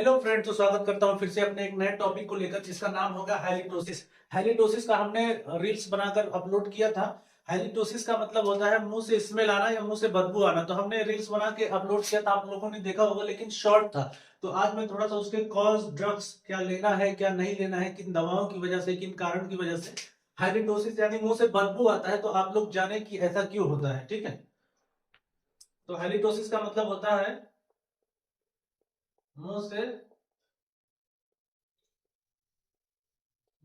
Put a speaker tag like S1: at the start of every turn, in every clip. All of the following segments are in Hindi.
S1: हेलो फ्रेंड, तो स्वागत करता हूं फिर से अपने एक नए टॉपिक को लेकर जिसका नाम होगा हैलिटोसिस। हैलिटोसिस का हमने रील्स बनाकर अपलोड किया था। हैलिटोसिस का मतलब होता है मुंह से स्मेल आना या मुंह से बदबू आना। तो हमने रील्स बना के अपलोड किया था, आप लोगों ने देखा होगा, लेकिन शॉर्ट था। तो आज मैं थोड़ा सा उसके कॉज, ड्रग्स क्या लेना है क्या नहीं लेना है, किन दवाओं की वजह से, किन कारण की वजह से हैलिटोसिस यानी मुंह से बदबू आता है, तो आप लोग जाने कि ऐसा क्यों होता है। ठीक है, तो हैलिटोसिस का मतलब होता है मुंह से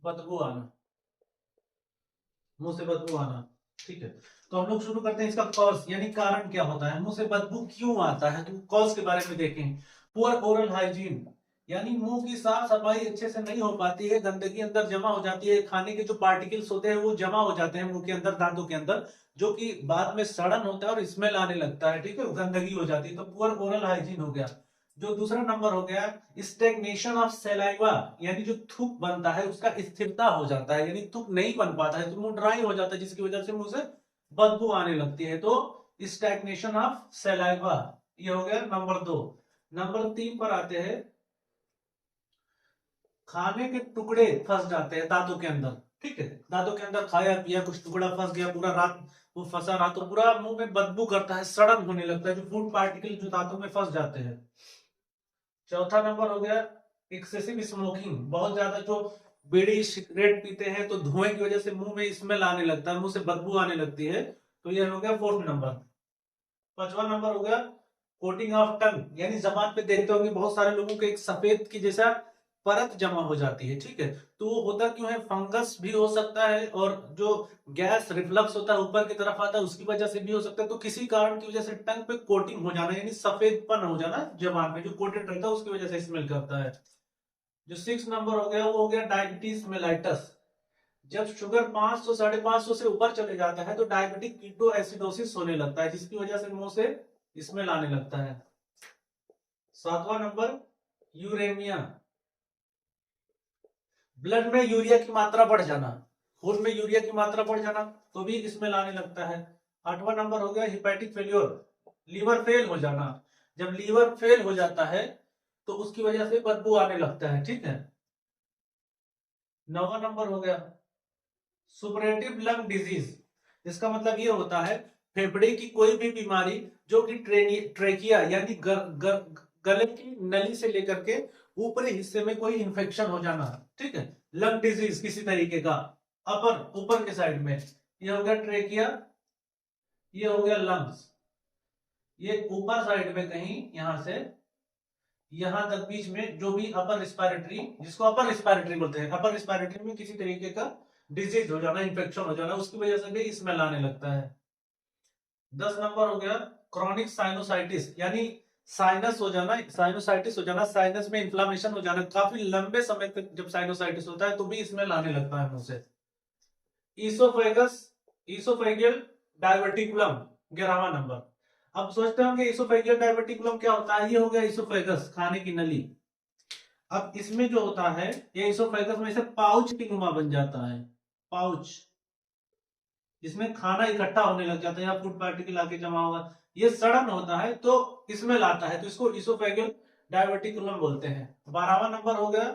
S1: बदबू आना, मुंह से बदबू आना। ठीक है, तो हम लोग शुरू करते हैं। इसका कॉज यानी कारण क्या होता है, मुंह से बदबू क्यों आता है, तो कॉज के बारे में देखें। पुअर ओरल हाइजीन यानी मुंह की साफ सफाई अच्छे से नहीं हो पाती है, गंदगी अंदर जमा हो जाती है, खाने के जो पार्टिकल्स होते हैं वो जमा हो जाते हैं मुंह के अंदर, दांतों के अंदर, जो कि बाद में सड़न होता है और स्मेल आने लगता है। ठीक है, गंदगी हो जाती है, तो पुअर ओरल हाइजीन हो गया। जो दूसरा नंबर हो गया, स्टेग्नेशन ऑफ सलाइवा यानी जो थूक बनता है उसका स्थिरता हो जाता है, यानी थूक नहीं बन पाता है तो मुंह ड्राई हो जाता है, जिसकी वजह से मुंह से बदबू आने लगती है। तो स्टैग्नेशन ऑफ सलाइवा, ये हो गया नंबर 2। नंबर 3 पर आते हैं, खाने के टुकड़े फंस जाते हैं दांतों के अंदर। ठीक है, दांतों के अंदर खाया पिया कुछ टुकड़ा फंस गया, पूरा रात वो फंसा रहा तो पूरा मुंह में बदबू करता है, सड़न होने लगता है, जो फूड पार्टिकल जो दांतों में फंस जाते हैं। चौथा नंबर हो गया एक्सेसिव स्मोकिंग, बहुत ज्यादा जो बीड़ी सिगरेट पीते हैं तो धुएं की वजह से मुंह में स्मेल आने लगता है, मुंह से बदबू आने लगती है। तो ये हो गया फोर्थ नंबर। पांचवा नंबर हो गया कोटिंग ऑफ टंग, यानी जबान पे देखते होंगे बहुत सारे लोगों के एक सफेद की जैसा परत जमा हो जाती है। ठीक है, तो वो होता क्यों है, फंगस भी हो सकता है, और जो गैस रिफ्लक्स होता है ऊपर की तरफ आता है उसकी वजह से भी हो सकता है। तो किसी कारण की वजह से टंग पे कोटिंग हो जाना यानी सफेदपन हो जाना, जबान में जो कोटेड रहता है उसकी वजह से स्मेल करता है। जो 6 नंबर हो गया वो हो गया डायबिटीज मेलाइटस। जब शुगर 500 550 से ऊपर चले जाता है तो डायबिटिक कीटो एसिडोसिस होने लगता है, जिसकी वजह से मुंह से स्मेल आने लगता है। 7वां नंबर यूरेमिया, ब्लड में यूरिया की मात्रा बढ़ जाना, खून में यूरिया की मात्रा बढ़ जाना, तो भी स्मेल आने लगता है। 8वां नंबर हो गया हिपैटिक फेल्योर, लीवर फेल हो जाना। जब लीवर फेल हो जाता है तो उसकी वजह से बदबू आने लगता है। ठीक है, 9वां नंबर हो गया सुपरेटिव लंग डिजीज। इसका मतलब ये होता है फेफड़े की कोई भी बीमारी जो कि ट्रेकिया यानी गले की नली से लेकर के ऊपरी हिस्से में कोई इंफेक्शन हो जाना। ठीक है, लंग डिजीज किसी तरीके का, अपर ऊपर के साइड में, ये हो गया ट्रेकिया, ये हो गया लंग्स, ये ऊपर साइड में कहीं यहां से यहां तक बीच में जो भी अपर रिस्पायरेटरी, जिसको अपर रिस्पायरेटरी बोलते हैं, अपर रिस्पायरेटरी में किसी तरीके का डिजीज हो जाना, इंफेक्शन हो जाना, उसकी वजह से भी स्मेल आने लगता है। 10 नंबर हो गया क्रॉनिक साइनोसाइटिस, यानी साइनस हो जाना, साइनोसाइटिस हो जाना, साइनस में इन्फ्लामेशन हो जाना, काफी लंबे समय तक जब साइनोसाइटिस होता है तो भी स्मेल आने लगता है मुंह से। ईसोफेगस, ईसोफेगियल डायवर्टिकुलम, 11वां नंबर। अब सोचते होंगे ईसोफेगियल डायवर्टिकुलम क्या होता है, ये हो गया ईसोफेगस, खाने की नली। अब इसमें जो होता है, ये ईसोफेगस में से पाउच की नुमा बन जाता है, पाउच, जिसमें खाना इकट्ठा होने लग जाता है या फूड पार्टिकल आके जमा होगा, ये सड़न होता है तो स्मेल आता है, तो इसको इसोफेगल डायवर्टिकुलम बोलते हैं। 12वां नंबर हो गया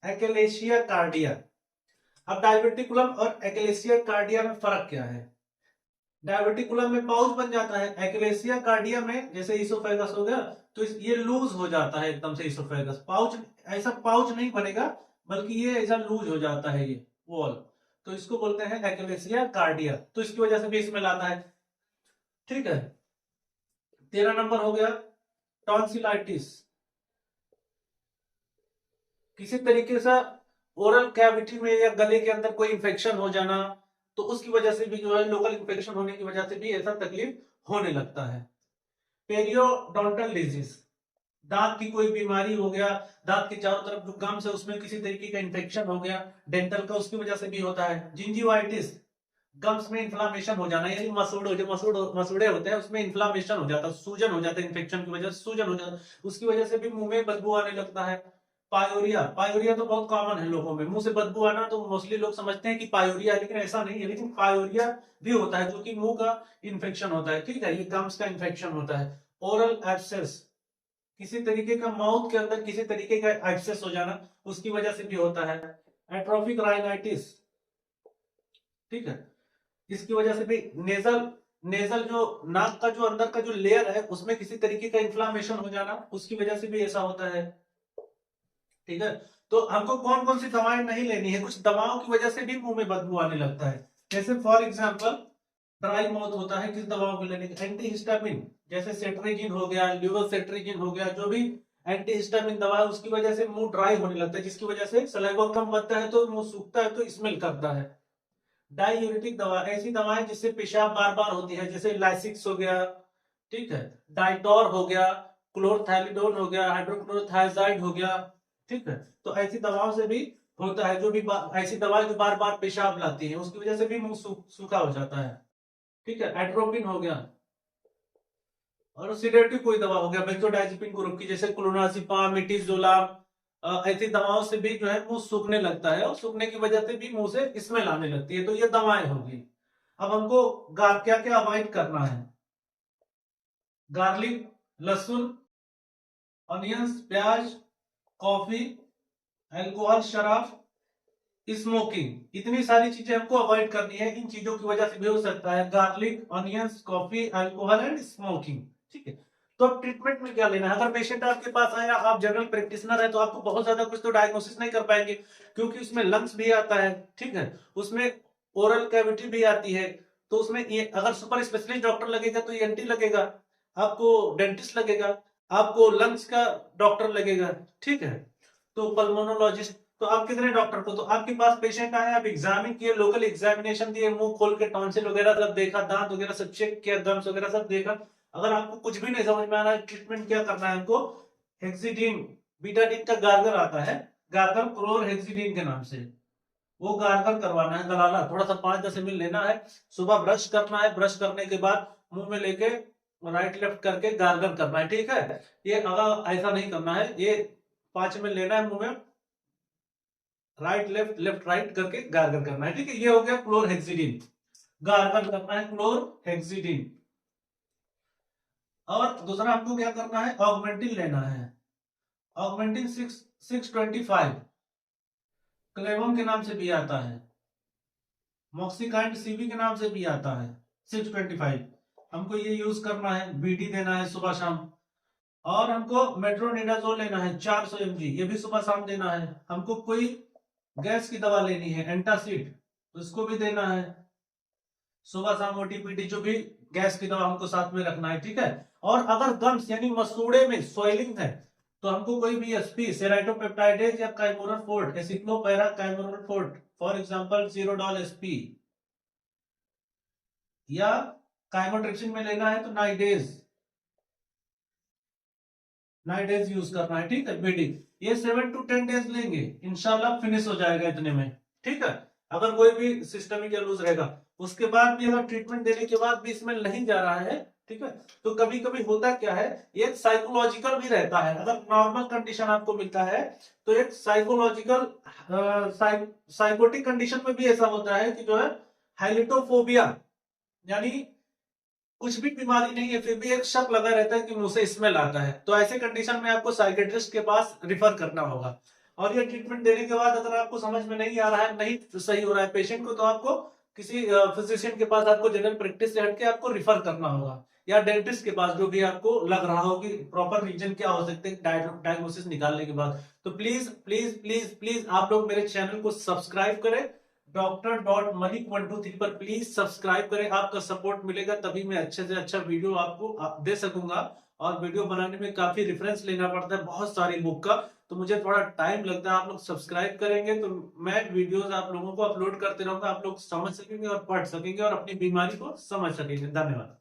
S1: एक्लेशिया कार्डिया। अब डायवर्टिकुलम और एक्लेशिया कार्डिया में फर्क क्या है, डायवर्टिकुलम में पाउच बन जाता है, एक्लेशिया कार्डिया में जैसे इसोफेगस हो गया तो ये लूज हो जाता है एकदम से, इसोफेगस पाउच, ऐसा पाउच नहीं बनेगा बल्कि ये ऐसा लूज हो जाता है ये वॉल, तो इसको बोलते हैं एक्लेशिया कार्डिया, तो इसकी वजह से भी स्मेल आता है। ठीक है, 13 नंबर हो गया टॉन्सिलाइटिस, किसी तरीके से ओरल कैविटी में या गले के अंदर कोई इंफेक्शन हो जाना, तो उसकी वजह से भी जो है लोकल इंफेक्शन होने की वजह से भी ऐसा तकलीफ होने लगता है। पेरियोडोंटल डिजीज, दांत की कोई बीमारी हो गया, दांत के चारों तरफ जो गम्स है उसमें किसी तरीके का इंफेक्शन हो गया डेंटल का, उसकी वजह से भी होता है। जिंजिवाइटिस, गम्स में इन्फ्लामेशन हो जाना, यानी मसूड़े, जो मसूड़े होते हैं उसमें इन्फ्लामेशन हो जाता है, सूजन हो जाता है, इन्फेक्शन की वजह से सूजन हो जाता है, उसकी वजह से भी मुंह में बदबू आने लगता है। पायोरिया, पायोरिया तो बहुत कॉमन है लोगों में, मुंह से बदबू आना, तो मोस्टली लोग समझते हैं कि पायोरिया है, लेकिन ऐसा नहीं है, लेकिन पायोरिया भी होता है जो कि मुंह का इन्फेक्शन होता है। ठीक है, ये गम्स का इन्फेक्शन होता है। ओरल एब्सेस, किसी तरीके का माउथ के अंदर किसी तरीके का एब्सेस हो जाना, उसकी वजह से भी होता है। एट्रोफिक राइनाइटिस, ठीक है, इसकी वजह से भी नेजल नेजल जो नाक का जो अंदर का जो लेयर है उसमें किसी तरीके का इन्फ्लामेशन हो जाना, उसकी वजह से भी ऐसा होता है। ठीक है, तो हमको कौन कौन सी दवाएं नहीं लेनी है, कुछ दवाओं की वजह से भी मुंह में बदबू आने लगता है। जैसे फॉर एग्जांपल ड्राई माउथ होता है, किस दवाओं को लेने की, एंटीहिस्टामिन, जैसे सेट्रिजिन हो गया, ल्यूरोसेट्रिजिन हो गया, जो भी एंटीहिस्टामिन दवा है उसकी वजह से मुंह ड्राई होने लगता है, जिसकी वजह से सलाइवा कम बनता है तो मुंह सूखता है तो स्मेल करता है। डाईयूरेटिक दवा, ऐसी दवाएं जिससे पेशाब बार बार होती है, जैसे लाइसिक्स हो गया, ठीक है, डाइटोर हो गया, क्लोरथैलिडोन हो गया, हाइड्रोक्लोरोथायजाइड हो गया, ठीक है, तो ऐसी दवाओं से भी होता है, जो भी ऐसी दवाएं जो बार बार पेशाब लाती है उसकी वजह से भी मुंह सूखा हो जाता है। ठीक है, एट्रोपिन हो गया, और सिडेटिव कोई दवा हो गया बेंजोडाइजेपिन ग्रुप की, जैसे क्लोनाजिपाम, मिटिजोलाम, ऐसी दवाओं से भी जो है मुंह सूखने लगता है, और सूखने की वजह से भी मुंह से स्मेल आने लगती है, तो ये दवाएं होगी। अब हमको क्या क्या अवॉइड करना है, गार्लिक, लहसुन, ऑनियंस, प्याज, कॉफी, अल्कोहल, शराब, स्मोकिंग, इतनी सारी चीजें हमको अवॉइड करनी है। इन चीजों की वजह से भी हो सकता है, garlic, onions, coffee, alcohol and smoking. ठीक है, तो अब ट्रीटमेंट में क्या लेना है। अगर पेशेंट आपके पास आया, आप जनरल प्रैक्टिशनर है, तो आपको बहुत ज्यादा कुछ तो डायग्नोसिस नहीं कर पाएंगे, क्योंकि उसमें लंग्स भी आता है, ठीक है, उसमें ओरल कैविटी भी आती है, तो उसमें अगर सुपर स्पेशलिस्ट डॉक्टर लगेगा तो ENT लगेगा, आपको डेंटिस्ट लगेगा, आपको लंग्स का डॉक्टर लगेगा, ठीक है, तो पल्मोनोलॉजिस्ट, तो आप कितने डॉक्टर को, तो आपके पास पेशेंट आया, आप एग्जामिन किए, लोकल एग्जामिनेशन दिए, मुंह खोल के टॉन्सिल वगैरह सब देखा, दांत वगैरह सब चेक किया, गम्स वगैरह सब देखा, अगर आपको कुछ भी नहीं समझ में आ रहा है, ट्रीटमेंट क्या करना है हमको, हेक्सिडीन, बीटाडीन का गार्गल आता है, गार्गल क्लोरहेक्सिडीन के नाम से, वो गार्गल करवाना है, गलाना थोड़ा सा 5-10 ml लेना है, सुबह ब्रश करना है, ब्रश करने के बाद मुंह में लेके राइट लेफ्ट करके गार्गल करना है, ठीक है। ये अगर ऐसा नहीं करना है, ये 5 ml लेना है, मुंह में राइट लेफ्ट लेफ्ट राइट करके गार्गल करना है, ठीक है, ये हो गया क्लोरहेक्सिडीन, गार्गल करना है क्लोरहेक्सिडीन। और दूसरा हमको क्या करना है, ऑगमेंटिन लेना है, ऑगमेंटिन 625 क्लेवम के नाम से भी आता है, मॉक्सिकाइंड सीवी के नाम से भी आता है, 625 हमको ये यूज करना है, BD देना है सुबह शाम। और हमको मेट्रोनिडाजोल लेना है 400 mg, ये भी सुबह शाम देना है। हमको कोई गैस की दवा लेनी है, एंटासिड, उसको भी देना है सुबह शाम, OTPD जो भी गैस की दवा हमको साथ में रखना है, ठीक है। और अगर गम्स यानी मसूड़े में स्वेलिंग है तो हमको कोई भी SP, सेराइटोपेप्टाइडेज या काइमोरल एसिक्लोपैरा काइमोरल फॉर एग्जांपल 0 SP, या काइमोट्रिप्सिन में लेना है तो नाइडेज यूज करना है, ठीक है, BD। ये 7 to 10 डेज लेंगे, इंशाल्लाह फिनिश हो जाएगा इतने में, ठीक है। अगर कोई भी सिस्टमिक या लूज रहेगा, उसके बाद भी अगर ट्रीटमेंट देने के बाद भी स्मेल नहीं जा रहा है, ठीक है, तो कभी कभी होता क्या है, एक साइकोलॉजिकल भी रहता है। अगर नॉर्मल कंडीशन आपको मिलता है तो एक साइकोलॉजिकल साइकोटिक कंडीशन में भी ऐसा होता है कि जो है हाइलिटोफोबिया, यानी कुछ भी बीमारी नहीं है फिर भी एक शक लगा रहता है कि मुंह से स्मेल आता है, तो ऐसे कंडीशन में आपको साइकेट्रिस्ट के पास रिफर करना होगा। और ये ट्रीटमेंट देने के बाद अगर आपको समझ में नहीं आ रहा है, नहीं सही हो रहा है पेशेंट को, तो आपको किसी फिजिशियन के पास, आपको जनरल प्रैक्टिस से हटके आपको रिफर करना होगा, या डेंटिस्ट के पास, जो भी आपको लग रहा हो कि प्रॉपर रीजन क्या हो सकते हैं डायग्नोसिस निकालने के बाद। तो प्लीज प्लीज प्लीज प्लीज आप लोग मेरे चैनल को सब्सक्राइब करें, Dr.Malik123 पर प्लीज सब्सक्राइब करें, आपका सपोर्ट मिलेगा तभी मैं अच्छे से अच्छा वीडियो आपको दे सकूंगा। और वीडियो बनाने में काफी रेफरेंस लेना पड़ता है बहुत सारी बुक का, तो मुझे थोड़ा टाइम लगता है। आप लोग सब्सक्राइब करेंगे तो मैं वीडियोस आप लोगों को अपलोड करते रहूंगा, आप लोग समझ सकेंगे और पढ़ सकेंगे और अपनी बीमारी को समझ सकेंगे। धन्यवाद।